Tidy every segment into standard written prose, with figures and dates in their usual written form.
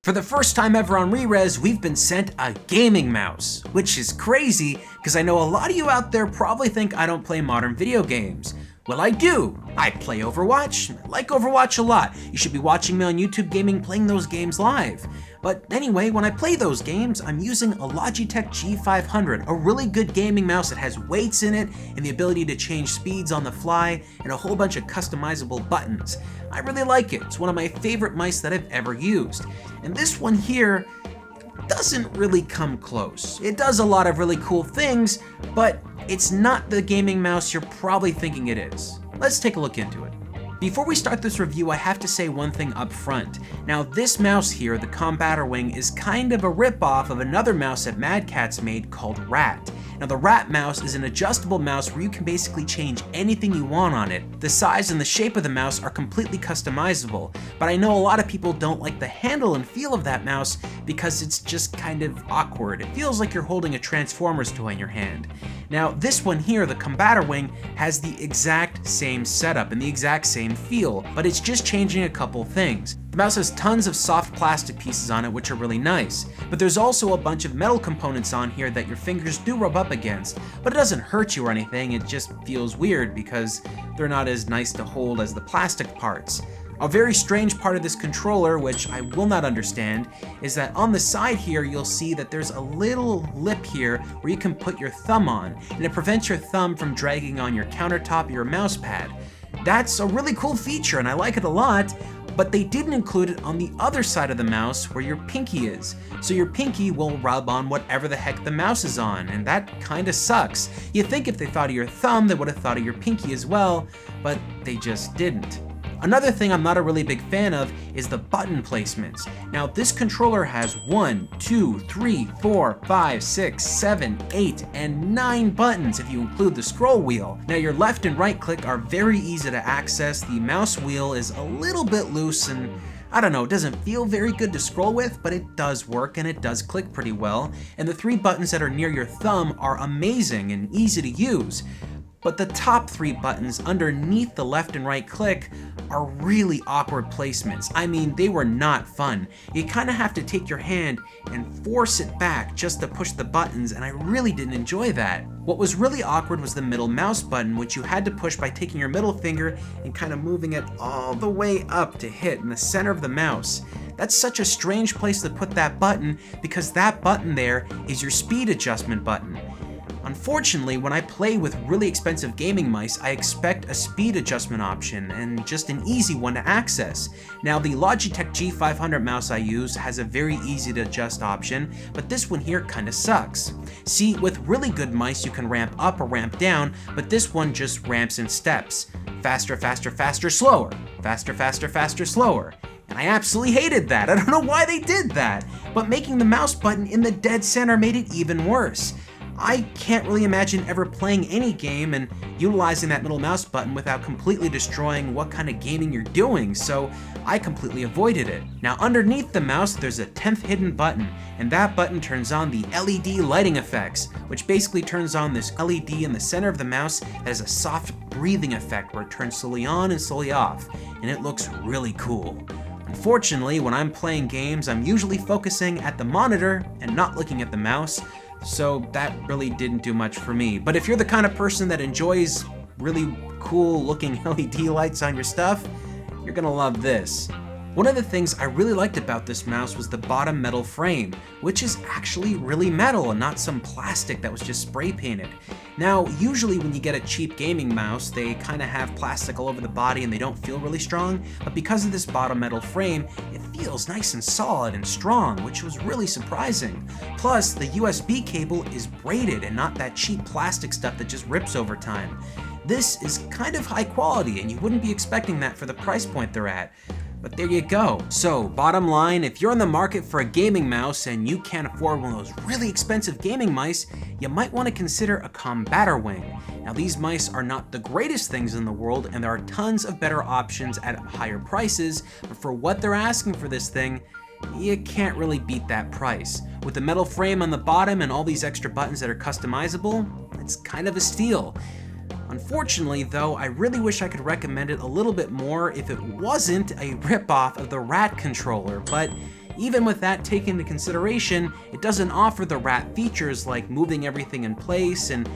For the first time ever on Rerez, we've been sent a gaming mouse, which is crazy because I know a lot of you out there probably think I don't play modern video games. Well, I do. I play Overwatch. I like Overwatch a lot. You should be watching me on YouTube Gaming playing those games live. But anyway, when I play those games, I'm using a Logitech G500, a really good gaming mouse that has weights in it and the ability to change speeds on the fly and a whole bunch of customizable buttons. I really like it. It's one of my favorite mice that I've ever used. And this one here doesn't really come close. It does a lot of really cool things, but it's not the gaming mouse you're probably thinking it is. Let's take a look into it. Before we start this review, I have to say one thing up front. Now, this mouse here, the Combaterwing, is kind of a ripoff of another mouse that Mad Catz made called Rat. Now, the Rat mouse is an adjustable mouse where you can basically change anything you want on it. The size and the shape of the mouse are completely customizable, but I know a lot of people don't like the handle and feel of that mouse because it's just kind of awkward. It feels like you're holding a Transformers toy in your hand. Now, this one here, the Combaterwing, has the exact same setup and the exact same feel, but it's just changing a couple things. The mouse has tons of soft plastic pieces on it, which are really nice, but there's also a bunch of metal components on here that your fingers do rub up against, but it doesn't hurt you or anything. It just feels weird because they're not as nice to hold as the plastic parts. A very strange part of this controller, which I will not understand, is that on the side here you'll see that there's a little lip here where you can put your thumb on, and it prevents your thumb from dragging on your countertop or your mouse pad. That's a really cool feature and I like it a lot, but they didn't include it on the other side of the mouse where your pinky is. So your pinky will rub on whatever the heck the mouse is on, and that kinda sucks. You'd think if they thought of your thumb, they would have thought of your pinky as well, but they just didn't. Another thing I'm not a really big fan of is the button placements. Now, this controller has 1, 2, 3, 4, 5, 6, 7, 8, and 9 buttons if you include the scroll wheel. Now, your left and right click are very easy to access. The mouse wheel is a little bit loose and I don't know, it doesn't feel very good to scroll with, but it does work and it does click pretty well. And the 3 buttons that are near your thumb are amazing and easy to use. But the top 3 buttons underneath the left and right click are really awkward placements. I mean, they were not fun. You kind of have to take your hand and force it back just to push the buttons, and I really didn't enjoy that. What was really awkward was the middle mouse button, which you had to push by taking your middle finger and kind of moving it all the way up to hit in the center of the mouse. That's such a strange place to put that button because that button there is your speed adjustment button. Unfortunately, when I play with really expensive gaming mice, I expect a speed adjustment option and just an easy one to access. Now, the Logitech G500 mouse I use has a very easy to adjust option, but this one here kinda sucks. See, with really good mice you can ramp up or ramp down, but this one just ramps in steps. Faster, faster, faster, slower. Faster, faster, faster, slower. And I absolutely hated that. I don't know why they did that, but making the mouse button in the dead center made it even worse. I can't really imagine ever playing any game and utilizing that middle mouse button without completely destroying what kind of gaming you're doing, so I completely avoided it. Now, underneath the mouse, there's a 10th hidden button, and that button turns on the LED lighting effects, which basically turns on this LED in the center of the mouse that has a soft breathing effect where it turns slowly on and slowly off, and it looks really cool. Unfortunately, when I'm playing games, I'm usually focusing at the monitor and not looking at the mouse, so that really didn't do much for me. But if you're the kind of person that enjoys really cool looking LED lights on your stuff, you're gonna love this. One of the things I really liked about this mouse was the bottom metal frame, which is actually really metal and not some plastic that was just spray painted. Now, usually when you get a cheap gaming mouse, they kind of have plastic all over the body and they don't feel really strong, but because of this bottom metal frame, it feels nice and solid and strong, which was really surprising. Plus, the USB cable is braided and not that cheap plastic stuff that just rips over time. This is kind of high quality and you wouldn't be expecting that for the price point they're at. But there you go. So, bottom line, if you're in the market for a gaming mouse and you can't afford one of those really expensive gaming mice, you might want to consider a Combaterwing. Now, these mice are not the greatest things in the world, and there are tons of better options at higher prices, but for what they're asking for this thing, you can't really beat that price. With the metal frame on the bottom and all these extra buttons that are customizable, it's kind of a steal. Unfortunately though, I really wish I could recommend it a little bit more if it wasn't a ripoff of the Rat controller, but even with that taken into consideration, it doesn't offer the Rat features like moving everything in place and,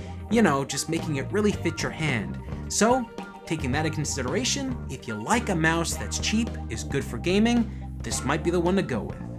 just making it really fit your hand. So, taking that into consideration, if you like a mouse that's cheap, is good for gaming, this might be the one to go with.